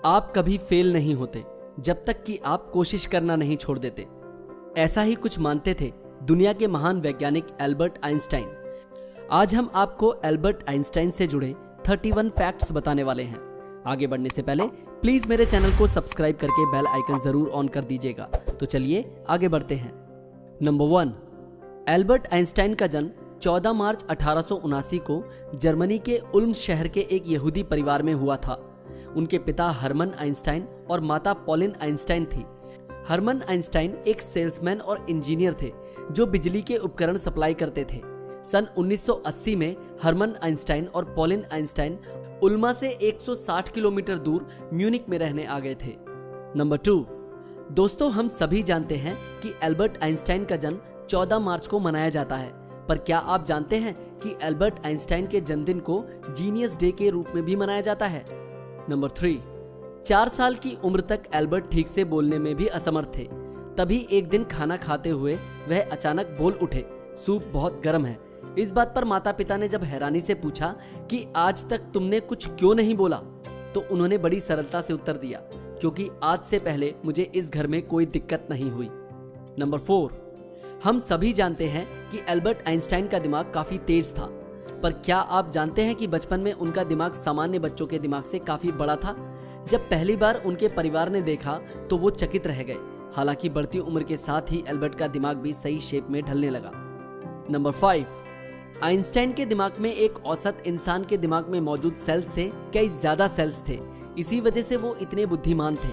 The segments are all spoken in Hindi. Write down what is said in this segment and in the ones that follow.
आप कभी फेल नहीं होते जब तक कि आप कोशिश करना नहीं छोड़ देते। ऐसा ही कुछ मानते थे दुनिया के महान वैज्ञानिक एल्बर्ट आइंस्टाइन। आज हम आपको एल्बर्ट आइंस्टाइन से जुड़े 31 फैक्ट्स बताने वाले हैं। आगे बढ़ने से पहले प्लीज मेरे चैनल को सब्सक्राइब करके बेल आइकन जरूर ऑन कर दीजिएगा। तो चलिए आगे बढ़ते हैं। नंबर 1, एल्बर्ट आइंस्टाइन का जन्म 14 मार्च 1879 को जर्मनी के उल्म शहर के एक यहूदी परिवार में हुआ था। उनके पिता हरमन आइंस्टाइन और माता पॉलिन आइंस्टाइन थी। हरमन आइंस्टाइन एक सेल्समैन और इंजीनियर थे जो बिजली के उपकरण सप्लाई करते थे। सन 1980 में हरमन आइंस्टाइन और पॉलिन आइंस्टाइन उल्मा से 160 किलोमीटर दूर म्यूनिक में रहने आ गए थे। नंबर 2, दोस्तों हम सभी जानते हैं कि एल्बर्ट आइंस्टाइन का जन्म 14 मार्च को मनाया जाता है, पर क्या आप जानते हैं कि एल्बर्ट आइंस्टाइन के जन्मदिन को जीनियस डे के रूप में भी मनाया जाता है। नंबर 3, 4 साल की उम्र तक एल्बर्ट ठीक से बोलने में भी असमर्थ थे। तभी एक दिन खाना खाते हुए वह अचानक बोल उठे, सूप बहुत गर्म है। इस बात पर माता पिता ने जब हैरानी से पूछा कि आज तक तुमने कुछ क्यों नहीं बोला, तो उन्होंने बड़ी सरलता से उत्तर दिया, क्योंकि आज से पहले मुझे इस घर में कोई दिक्कत नहीं हुई। नंबर 4, हम सभी जानते हैं कि एल्बर्ट आइंस्टाइन का दिमाग काफी तेज था, पर क्या आप जानते हैं कि बचपन में उनका दिमाग सामान्य बच्चों के दिमाग से काफी बड़ा था। जब पहली बार उनके परिवार ने देखा तो वो चकित रह गए। हालांकि बढ़ती उम्र के साथ ही एल्बर्ट का दिमाग भी सही शेप में ढलने लगा। नंबर 5, आइंस्टाइन के दिमाग में एक औसत इंसान के दिमाग में मौजूद सेल्स से कई ज्यादा सेल्स थे। इसी वजह से वो इतने बुद्धिमान थे।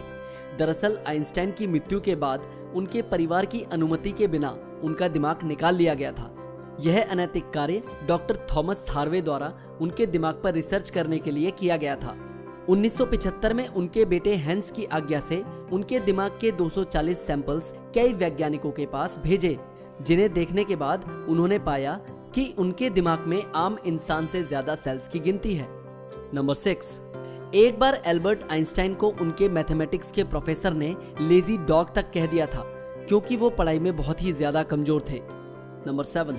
दरअसल आइंस्टाइन की मृत्यु के बाद उनके परिवार की अनुमति के बिना उनका दिमाग निकाल लिया गया था। यह अनैतिक कार्य डॉक्टर थॉमस हार्वे द्वारा उनके दिमाग पर रिसर्च करने के लिए किया गया था। 1975 में उनके बेटे हैंस की आज्ञा से उनके दिमाग के 240 सैंपल्स कई वैज्ञानिकों के पास भेजे, जिन्हें देखने के बाद उन्होंने पाया कि उनके दिमाग में आम इंसान से ज्यादा सेल्स की गिनती है। नंबर 6, एक बार एल्बर्ट आइंस्टाइन को उनके मैथमेटिक्स के प्रोफेसर ने लेजी डॉग तक कह दिया था, क्योंकि वो पढ़ाई में बहुत ही ज्यादा कमजोर थे। नंबर 7,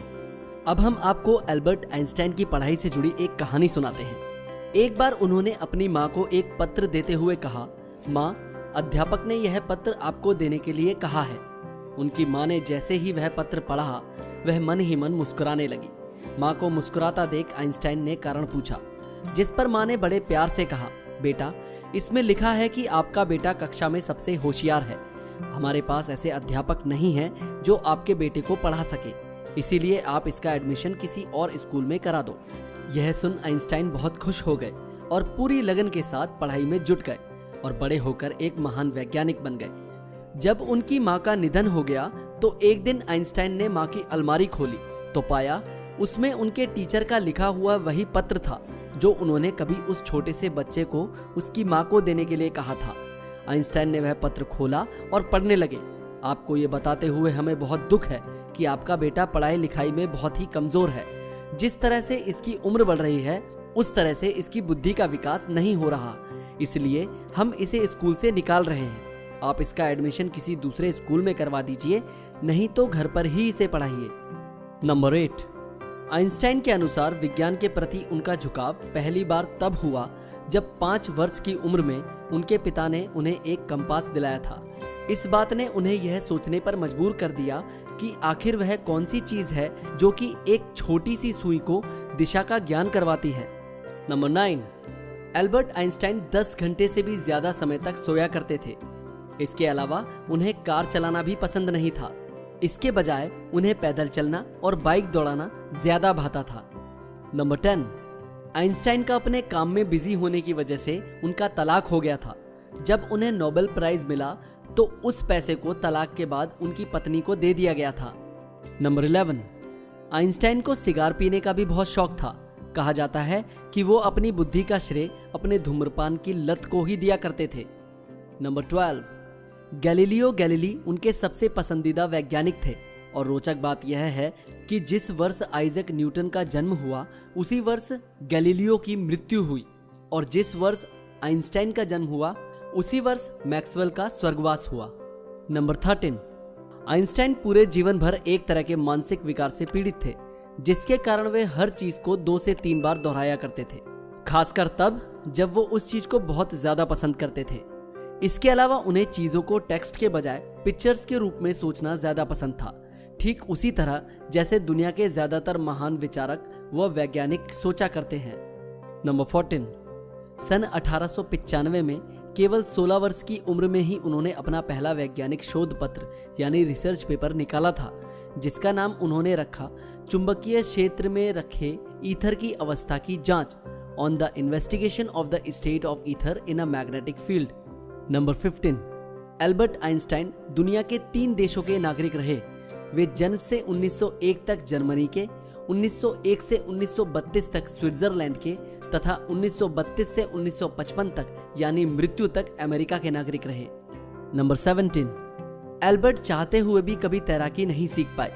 अब हम आपको एल्बर्ट आइंस्टाइन की पढ़ाई से जुड़ी एक कहानी सुनाते हैं। एक बार उन्होंने अपनी माँ को एक पत्र देते हुए कहा, माँ, अध्यापक ने यह पत्र आपको देने के लिए कहा है। उनकी माँ ने जैसे ही वह पत्र पढ़ा, वह मन ही मन मुस्कुराने लगी। माँ को मुस्कुराता देख आइंस्टाइन ने कारण पूछा, जिस पर माँ ने बड़े प्यार से कहा, बेटा, इसमें लिखा है कि आपका बेटा कक्षा में सबसे होशियार है। हमारे पास ऐसे अध्यापक नहीं हैं जो आपके बेटे को पढ़ा सके, इसीलिए आप इसका एडमिशन किसी और स्कूल में करा दो। यह सुन आइंस्टाइन बहुत खुश हो गए और पूरी लगन के साथ पढ़ाई में जुट गए और बड़े होकर एक महान वैज्ञानिक बन गए। जब उनकी माँ का निधन हो गया तो एक दिन आइंस्टाइन ने माँ की अलमारी खोली तो पाया उसमें उनके टीचर का लिखा हुआ वही पत्र था जो उन्होंने कभी उस छोटे से बच्चे को उसकी माँ को देने के लिए कहा था। आइंस्टाइन ने वह पत्र खोला और पढ़ने लगे। आपको ये बताते हुए हमें बहुत दुख है कि आपका बेटा पढ़ाई लिखाई में बहुत ही कमजोर है। जिस तरह से इसकी उम्र बढ़ रही है उस तरह से इसकी बुद्धि का विकास नहीं हो रहा, इसलिए हम इसे स्कूल से निकाल रहे हैं। आप इसका एडमिशन किसी दूसरे स्कूल में करवा दीजिए, नहीं तो घर पर ही इसे पढ़ाइए। नंबर 8, आइंस्टाइन के अनुसार विज्ञान के प्रति उनका झुकाव पहली बार तब हुआ जब 5 वर्ष की उम्र में उनके पिता ने उन्हें एक कंपास दिलाया था। इस बात ने उन्हें यह सोचने पर मजबूर कर दिया कि आखिर वह कौन सी चीज है जो कि एक छोटी सी सुई को दिशा का ज्ञान करवाती है। नंबर 9, एल्बर्ट आइंस्टाइन 10 घंटे से भी ज्यादा समय तक सोया करते थे। इसके अलावा उन्हें कार चलाना भी पसंद नहीं था। इसके बजाय उन्हें पैदल चलना और बाइक दौड़ाना ज्यादा भाता था। नंबर 10, आइंस्टाइन का अपने काम में बिजी होने की वजह से उनका तलाक हो गया था। जब उन्हें नोबेल प्राइज मिला तो उस पैसे को तलाक के बाद उनकी पत्नी को दे दिया गया था। नंबर 11, आइंस्टाइन को सिगार पीने का भी बहुत शौक था। कहा जाता है कि वो अपनी बुद्धि का श्रेय अपने धूम्रपान की लत को ही दिया करते थे। नंबर 12, गैलीलियो गैलीली उनके सबसे पसंदीदा वैज्ञानिक थे और रोचक बात यह है कि जिस वर्ष आइजैक न्यूटन का जन्म हुआ उसी वर्ष गैलीलियो की मृत्यु हुई और जिस वर्ष आइंस्टाइन का जन्म हुआ उसी वर्ष मैक्सवेल का स्वर्गवास हुआ। नंबर 13, आइंस्टाइन पूरे जीवन भर एक तरह के मानसिक विकार से पीड़ित थे, जिसके कारण वे हर चीज को 2 से 3 बार दोहराया करते थे, खासकर तब जब वो उस चीज को बहुत ज्यादा पसंद करते थे। इसके अलावा उन्हें चीजों को टेक्स्ट के बजाय पिक्चर्स के रूप में सोचना ज्यादा पसंद था, ठीक उसी तरह जैसे दुनिया के ज्यादातर महान विचारक व वैज्ञानिक सोचा करते हैं। नंबर 14, सन 1895 में केवल 16 वर्ष की उम्र में ही उन्होंने अपना पहला वैज्ञानिक शोध पत्र यानी रिसर्च पेपर निकाला था, जिसका नाम उन्होंने रखा चुंबकीय क्षेत्र में रखे ईथर की अवस्था की जांच, on the investigation of the state of ether in a magnetic field. Number 15, Albert Einstein दुनिया के 3 देशों के नागरिक रहे। वे जन्म से 1901 तक जर्मनी के, 1901 से 1932 तक स्विट्जरलैंड के तथा 1932 से 1955 तक यानी मृत्यु तक अमेरिका के नागरिक रहे। नंबर 17, एल्बर्ट चाहते हुए भी कभी तैराकी नहीं सीख पाए,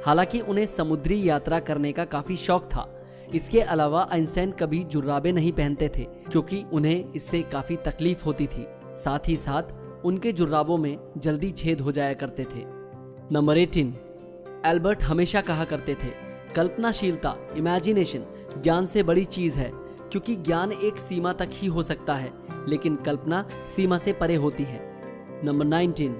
हालांकि उन्हें समुद्री यात्रा करने का काफी शौक था। इसके अलावा आइंस्टाइन कभी जुर्राबे नहीं पहनते थे क्योंकि उन्हें इससे काफी तकलीफ होती थी। साथ ही साथ उनके जुर्राबों में जल्दी छेद हो जाया करते थे। नंबर 18, एल्बर्ट हमेशा कहा करते थे, कल्पनाशीलता इमेजिनेशन ज्ञान से बड़ी चीज है, क्योंकि ज्ञान एक सीमा तक ही हो सकता है लेकिन कल्पना सीमा से परे होती है। नंबर 19,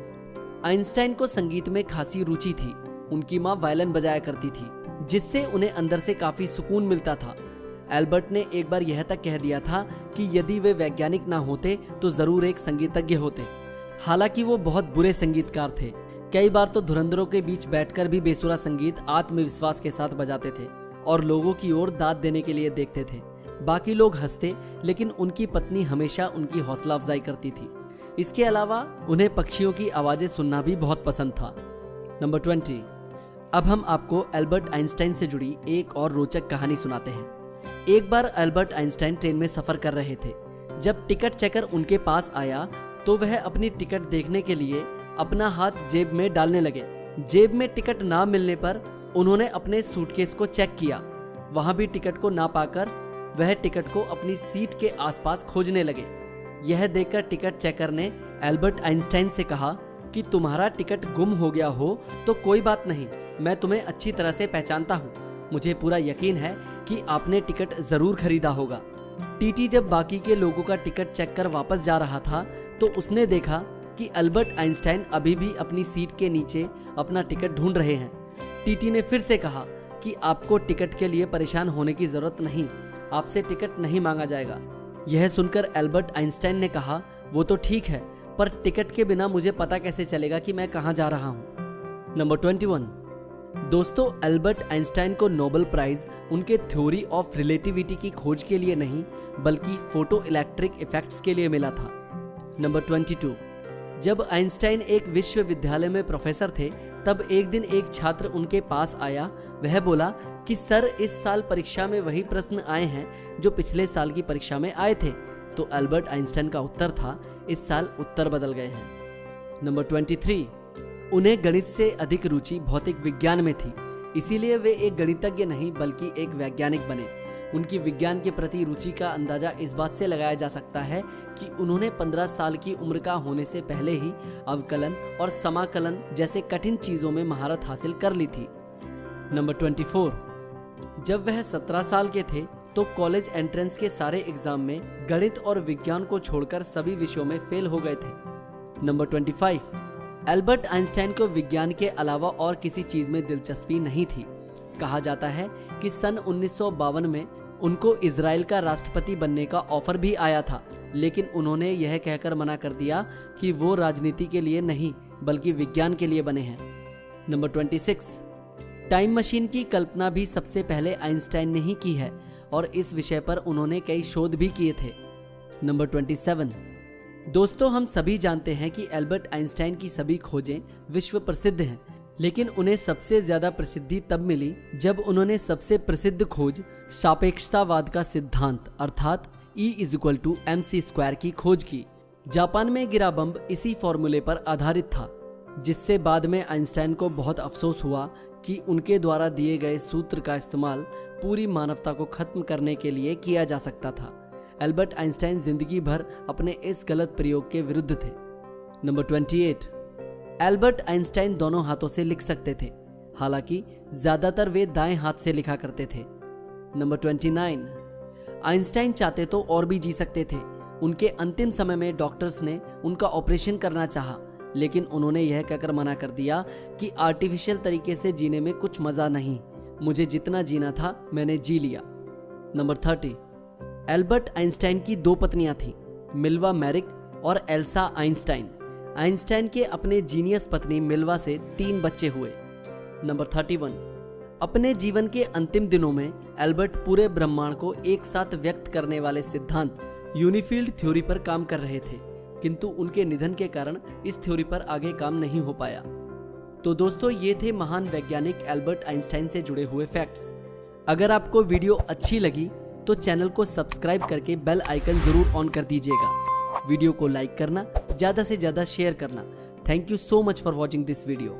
आइंस्टाइन को संगीत में खासी रुचि थी। उनकी माँ वायलिन बजाया करती थी, जिससे उन्हें अंदर से काफी सुकून मिलता था। एल्बर्ट ने एक बार यह तक कह दिया था कि यदि वे वैज्ञानिक ना होते तो जरूर एक संगीतज्ञ होते। हालांकि वो बहुत बुरे संगीतकार थे। कई बार तो धुरंधरों के बीच बैठकर भी बेसुरा संगीत आत्मविश्वास के साथ बजाते थे और लोगों की ओर दाद देने के लिए देखते थे। बाकी लोग हंसते, लेकिन उनकी पत्नी हमेशा उनकी हौसला अफजाई करती थी। इसके अलावा उन्हें पक्षियों की आवाजें सुनना भी बहुत पसंद था। नंबर 20, अब हम आपको एल्बर्ट आइंस्टाइन से जुड़ी एक और रोचक कहानी सुनाते हैं। एक बार एल्बर्ट आइंस्टाइन ट्रेन में सफर कर रहे थे। जब टिकट चेकर उनके पास आया तो वह अपनी टिकट देखने के लिए अपना हाथ जेब में डालने लगे। जेब में टिकट ना मिलने पर उन्होंने अपने सूटकेस को चेक किया। वहां भी टिकट को ना पाकर वह टिकट को अपनी सीट के आसपास खोजने लगे। यह देखकर टिकट चेकर ने एल्बर्ट आइंस्टाइन से कहा कि तुम्हारा टिकट गुम हो गया हो तो कोई बात नहीं, मैं तुम्हें अच्छी तरह से पहचानता हूँ। मुझे पूरा यकीन है कि आपने टिकट जरूर खरीदा होगा। टीटी जब बाकी के लोगों का टिकट चेक कर वापस जा रहा था तो उसने देखा कि एल्बर्ट आइंस्टाइन अभी भी अपनी सीट के नीचे अपना टिकट ढूंढ रहे हैं। टीटी ने फिर से कहा कि आपको टिकट के लिए परेशान होने की जरूरत नहीं, आपसे टिकट नहीं मांगा जाएगा। यह सुनकर एल्बर्ट आइंस्टाइन ने कहा, वो तो ठीक है, पर टिकट के बिना मुझे पता कैसे चलेगा कि मैं कहाँ जा रहा हूँ। नंबर 21, दोस्तों, एल्बर्ट आइंस्टाइन को नोबेल प्राइज उनके थ्योरी ऑफ रिलेटिविटी की खोज के लिए नहीं बल्कि फोटो इलेक्ट्रिक इफेक्ट्स के लिए मिला था। नंबर 22, जब आइंस्टाइन एक विश्वविद्यालय में प्रोफेसर थे तब एक दिन एक छात्र उनके पास आया। वह बोला कि सर, इस साल परीक्षा में वही प्रश्न आए हैं जो पिछले साल की परीक्षा में आए थे। तो एल्बर्ट आइंस्टाइन का उत्तर था, इस साल उत्तर बदल गए हैं। नंबर 23, उन्हें गणित से अधिक रुचि भौतिक विज्ञान में थी, इसीलिए वे एक गणितज्ञ नहीं बल्कि एक वैज्ञानिक बने। उनकी विज्ञान के प्रति रुचि का अंदाजा इस बात से लगाया जा सकता है कि उन्होंने 15 साल की उम्र का होने से पहले ही अवकलन और समाकलन जैसे कठिन चीजों में महारत हासिल कर ली थी। नंबर 24, जब वह 17 साल के थे तो कॉलेज एंट्रेंस के सारे एग्जाम में गणित और विज्ञान को छोड़कर सभी विषयों में फेल हो गए थे। नंबर 25, एल्बर्ट आइंस्टाइन को विज्ञान के अलावा और किसी चीज में दिलचस्पी नहीं थी। कहा जाता है कि सन 1952 में उनको इजराइल का राष्ट्रपति बनने का ऑफर भी आया था, लेकिन उन्होंने यह कहकर मना कर दिया कि वो राजनीति के लिए नहीं बल्कि विज्ञान के लिए बने हैं। नंबर 26, टाइम मशीन की कल्पना भी सबसे पहले आइंस्टाइन ने ही की है और इस विषय पर उन्होंने कई शोध भी किए थे। नंबर 27, दोस्तों, हम सभी जानते हैं कि एल्बर्ट आइंस्टाइन की सभी खोजें विश्व प्रसिद्ध हैं, लेकिन उन्हें सबसे ज्यादा प्रसिद्धि तब मिली जब उन्होंने सबसे प्रसिद्ध खोज सापेक्षतावाद का सिद्धांत अर्थात E=mc² की खोज की। जापान में गिरा बम इसी फॉर्मूले पर आधारित था, जिससे बाद में आइंस्टाइन को बहुत अफसोस हुआ कि उनके द्वारा दिए गए सूत्र का इस्तेमाल पूरी मानवता को खत्म करने के लिए किया जा सकता था। एल्बर्ट आइंस्टाइन जिंदगी भर अपने इस गलत प्रयोग के विरुद्ध थे। नंबर 28, एल्बर्ट आइंस्टाइन दोनों हाथों से लिख सकते थे, हालांकि ज्यादातर वे दाएं हाथ से लिखा करते थे। नंबर 29, आइंस्टाइन चाहते तो और भी जी सकते थे। उनके अंतिम समय में डॉक्टर्स ने उनका ऑपरेशन करना चाहा, लेकिन उन्होंने यह कहकर मना कर दिया कि आर्टिफिशियल तरीके से जीने में कुछ मजा नहीं, मुझे जितना जीना था मैंने जी लिया। नंबर 30, एल्बर्ट आइंस्टाइन की 2 पत्नियां थीं, मिल्वा मैरिक और एल्सा आइंस्टाइन। आइंस्टाइन के अपने जीनियस पत्नी मिल्वा से 3 बच्चे हुए। नंबर 31, अपने जीवन के अंतिम दिनों में एल्बर्ट पूरे ब्रह्मांड को एक साथ व्यक्त करने वाले सिद्धांत यूनिफील्ड थ्योरी पर काम कर रहे थे, किंतु उनके निधन के कारण इस थ्योरी पर आगे काम नहीं हो पाया। तो दोस्तों, ये थे महान वैज्ञानिक एल्बर्ट आइंस्टाइन से जुड़े हुए फैक्ट्स। अगर आपको वीडियो अच्छी लगी तो चैनल को सब्सक्राइब करके बेल आइकन जरूर ऑन कर दीजिएगा। वीडियो को लाइक करना, ज़्यादा से ज़्यादा शेयर करना। Thank you so much for watching this video.